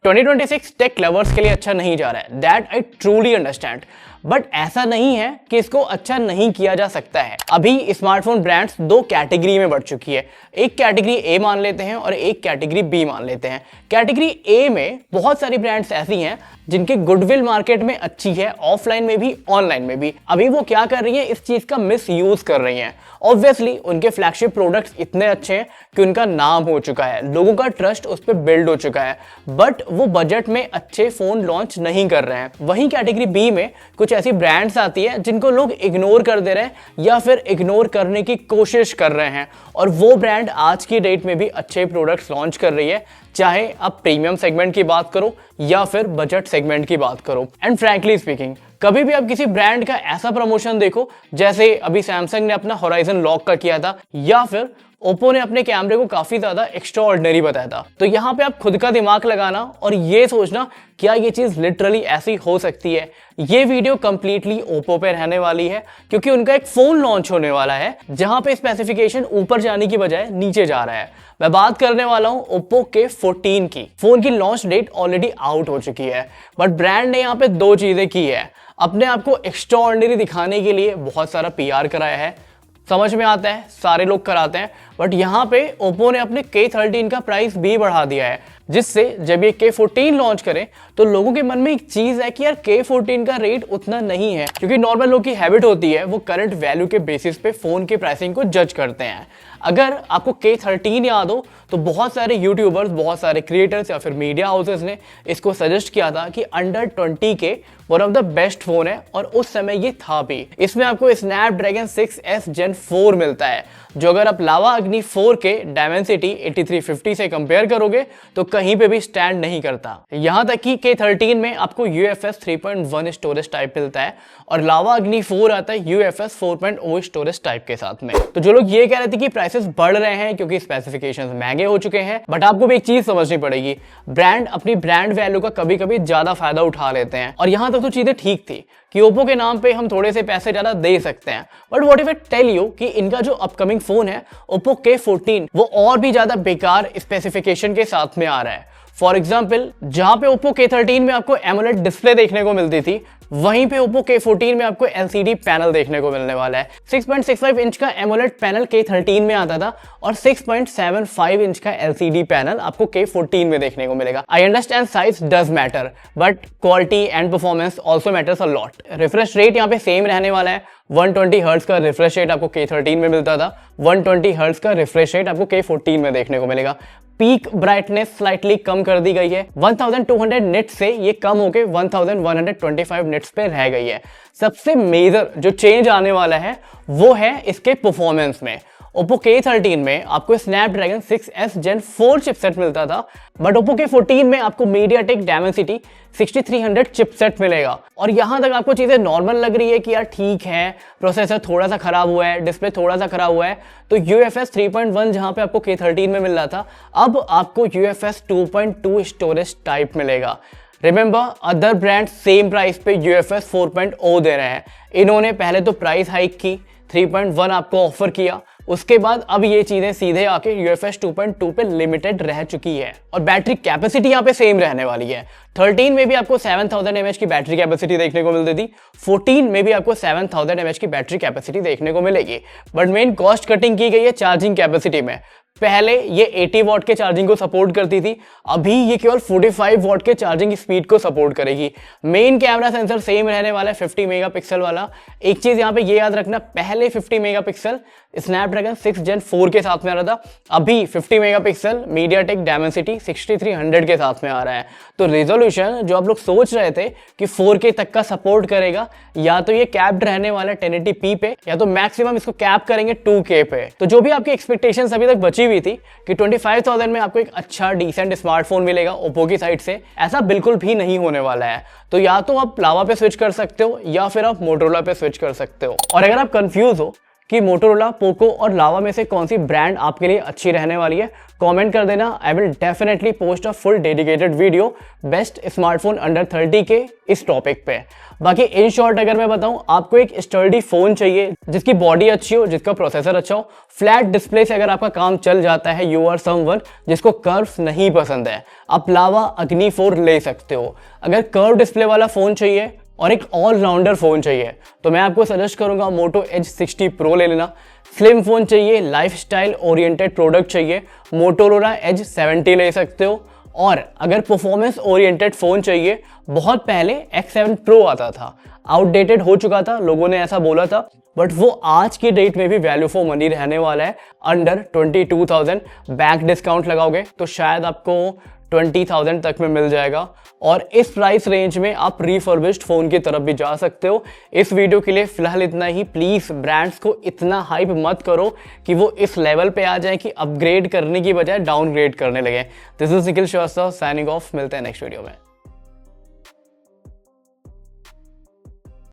2026 take lovers के लिए अच्छा नहीं जा रहा है, that I truly understand. But ऐसा नहीं है कि इसको अच्छा नहीं किया जा सकता है। अभी स्मार्टफोन ब्रांड्स दो कैटेगरी में बढ़ चुकी है, एक कैटेगरी ए मान लेते हैं और एक कैटेगरी बी मान लेते हैं। कैटेगरी ए में बहुत सारी ब्रांड्स ऐसी हैं जिनकी गुडविल मार्केट में अच्छी है, ऑफलाइन में भी ऑनलाइन में भी। अभी वो क्या कर रही हैं, इस चीज का मिस यूज कर रही हैं। ऑब्वियसली उनके फ्लैगशिप प्रोडक्ट्स इतने अच्छे हैं कि उनका नाम हो चुका है, लोगों का ट्रस्ट उस पर बिल्ड हो चुका है, बट वो बजट में अच्छे फोन लॉन्च नहीं कर रहे हैं। वहीं कैटेगरी बी में कुछ ऐसी ब्रांड्स आती है जिनको लोग इग्नोर कर दे रहे हैं या फिर इग्नोर करने की कोशिश कर रहे हैं, और वो ब्रांड आज की डेट में भी अच्छे प्रोडक्ट्स लॉन्च कर रही है, चाहे आप प्रीमियम सेगमेंट की बात करो या फिर बजट सेगमेंट की बात करो। एंड फ्रैंकली स्पीकिंग, कभी भी आप किसी ब्रांड का ऐसा प्रमोशन देखो जैसे अभी सैमसंग ने अपना होराइजन लॉक का किया था, या फिर ओप्पो ने अपने कैमरे को काफी ज्यादा एक्स्ट्राऑर्डिनरी बताया था, तो यहाँ पे आप खुद का दिमाग लगाना और ये सोचना क्या ये चीज लिटरली ऐसी हो सकती है। ये वीडियो कंप्लीटली ओप्पो पे रहने वाली है, क्योंकि उनका एक फोन लॉन्च होने वाला है जहां पे स्पेसिफिकेशन ऊपर जाने की बजाय नीचे जा रहा है। मैं बात करने वाला हूं ओप्पो K14 की। फोन की लॉन्च डेट ऑलरेडी आउट हो चुकी है, बट ब्रांड ने यहाँ पे दो चीजें की है। अपने आप को एक्स्ट्राऑर्डिनरी दिखाने के लिए बहुत सारा PR कराया है, समझ में आता है, सारे लोग कराते हैं, बट यहाँ पे ओप्पो ने अपने K13 का प्राइस भी बढ़ा दिया है, जिससे जब ये K14 लॉन्च करें तो लोगों के मन में एक चीज है कि यार K14 का रेट उतना नहीं है, क्योंकि नॉर्मल लोग की हैबिट होती है वो करंट वैल्यू के बेसिस पे फोन के प्राइसिंग को जज करते हैं। अगर आपको K13 याद हो तो बहुत सारे यूट्यूबर्स, बहुत सारे क्रिएटर्स या फिर मीडिया हाउसेस ने इसको सजेस्ट किया था कि अंडर 20 के one of the best phone है, और उस समय ये था भी। इसमें आपको स्नैपड्रैगन 6S Gen 4 मिलता है, जो अगर आप लावा अग्नि 4 के डायमेंसिटी 8350 से कंपेयर करोगे तो कहीं पे भी स्टैंड नहीं करता। यहां तक कि K13 में आपको UFS 3.1 स्टोरेज टाइप मिलता है और लावा अग्नि 4 आता है UFS 4.0 स्टोरेज टाइप के साथ में। तो जो लोग ये कह रहे थे कि प्राइसेस बढ़ रहे हैं क्योंकि स्पेसिफिकेशंस महंगे हो चुके हैं, बट आपको भी एक चीज समझनी पड़ेगी, ब्रांड अपनी ब्रांड वैल्यू का कभी कभी ज्यादा फायदा उठा लेते हैं। और यहां तक तो चीजें ठीक थी कि ओप्पो के नाम पे हम थोड़े से पैसे ज्यादा दे सकते हैं, but what if I tell you कि इनका जो अपकमिंग फोन है ओप्पो K14 वो और भी ज्यादा बेकार स्पेसिफिकेशन के साथ में आ रहा है। फॉर एग्जाम्पल, जहां पे ओप्पो K13 में आपको एमोलेड डिस्प्ले देखने को मिलती थी, वहीं पे ओप्पो K14 में आपको LCD पैनल देखने को मिलने वाला है। 6.65 इंच का एमोलेड पैनल K13 में आता था और 6.75 इंच का LCD पैनल आपको K14 में देखने को मिलेगा। I understand size does matter, but quality and performance also matters a lot. Refresh rate यहाँ पे सेम रहने वाला है, 120 हर्ट्ज का रिफ्रेश रेट आपको K13 में मिलता था, 120 हर्ट्ज का रिफ्रेश रेट आपको K14 में देखने को मिलेगा। पीक ब्राइटनेस स्लाइटली कम कर दी गई है, 1200 निट्स से ये कम होकर 1125 निट्स पे रह गई है। सबसे मेजर जो चेंज आने वाला है वो है इसके परफॉर्मेंस में। ओप्पो K13 में आपको स्नैपड्रैगन 6S Gen 4 चिपसेट मिलता था, बट ओप्पो K14 में आपको MediaTek Dimensity 6300 चिपसेट मिलेगा। और यहां तक आपको चीजें नॉर्मल लग रही है कि यार ठीक है, प्रोसेसर थोड़ा सा खराब हुआ है, डिस्प्ले थोड़ा सा खराब हुआ है, तो UFS 3.1 जहां पे आपको K13 में मिल रहा था, अब आपको UFS 2.2 स्टोरेज टाइप मिलेगा। Remember, other brand same price पे UFS 4.0 दे रहे हैं। इन्होंने पहले तो प्राइस हाइक की, 3.1 आपको ऑफर किया, उसके बाद अब ये चीजें सीधे आके UFS 2.2 पे लिमिटेड रह चुकी है। और बैटरी कैपेसिटी यहाँ पे सेम रहने वाली है। 13 में भी आपको 7000 mAh की बैटरी कैपेसिटी देखने को मिलती थी, 14 में भी आपको 7000 mAh की बैटरी कैपेसिटी देखने को मिलेगी। बट मेन कॉस्ट कटिंग की गई है चार्जिंग कैपेसिटी में। पहले ये 80 वॉट के चार्जिंग को सपोर्ट करती थी, अभी ये केवल 45 वॉट के चार्जिंग स्पीड को सपोर्ट करेगी। मेन कैमरा सेंसर सेम रहने वाला है, 50 मेगापिक्सल वाला। एक चीज यहाँ पे ये याद रखना, पहले 50 मेगापिक्सल स्नैपड्रैगन 6 Gen 4 के साथ में आ रहा था, अभी 50 मेगापिक्सल MediaTek Dimensity 6300 के साथ में आ रहा है। तो रेजोल्यूशन जो आप लोग सोच रहे थे कि 4K तक का सपोर्ट करेगा, या तो ये कैप्ड रहने वाला 1080p पे, या तो मैक्सिमम इसको कैप करेंगे 2K पे। तो जो भी आपकी एक्सपेक्टेशंस अभी तक बची हुई थी कि 25,000 में आपको एक अच्छा डिसेंट स्मार्टफोन मिलेगा ओप्पो की साइड से, ऐसा बिल्कुल भी नहीं होने वाला है। तो या तो आप लावा पे स्विच कर सकते हो या फिर आप मोटोरोला पे स्विच कर सकते हो। और अगर आप कंफ्यूज हो कि मोटोरोला, पोको और लावा में से कौन सी ब्रांड आपके लिए अच्छी रहने वाली है। कमेंट कर देना। I will definitely post a full dedicated video best smartphone under 30 के इस टॉपिक पे। बाकी इन शॉर्ट अगर मैं बताऊं, आपको एक स्टर्डी फोन चाहिए जिसकी बॉडी अच्छी हो, जिसका प्रोसेसर अच्छा हो, फ्लैट डिस्प्ले से अगर आपका काम चल जाता है, यू आर समवन जिसको कर्व्स नहीं पसंद है, आप लावा अग्नि 4 ले सकते हो। अगर कर्व डिस्प्ले वाला फोन चाहिए और एक ऑलराउंडर फोन चाहिए तो मैं आपको सजेस्ट करूंगा मोटो एज 60 प्रो ले लेना। स्लिम फोन चाहिए, लाइफस्टाइल ओरिएंटेड प्रोडक्ट चाहिए, मोटोरोला एज 70 ले सकते हो। और अगर परफॉर्मेंस ओरिएंटेड फोन चाहिए, बहुत पहले X7 Pro आता था, आउटडेटेड हो चुका था, लोगों ने ऐसा बोला था, बट वो आज की डेट में भी वैल्यू फॉर मनी रहने वाला है। अंडर 22,000 बैक डिस्काउंट लगाओगे तो शायद आपको 20,000 तक में मिल जाएगा। और इस प्राइस रेंज में आप रिफर्बिश्ड फोन की तरफ भी जा सकते हो। इस वीडियो के लिए फिलहाल इतना ही। प्लीज ब्रांड्स को इतना हाइप मत करो कि वो इस लेवल पे आ जाए कि अपग्रेड करने की बजाय डाउनग्रेड करने लगे। This is Nikhil Srivastava signing off. मिलते हैं नेक्स्ट वीडियो में।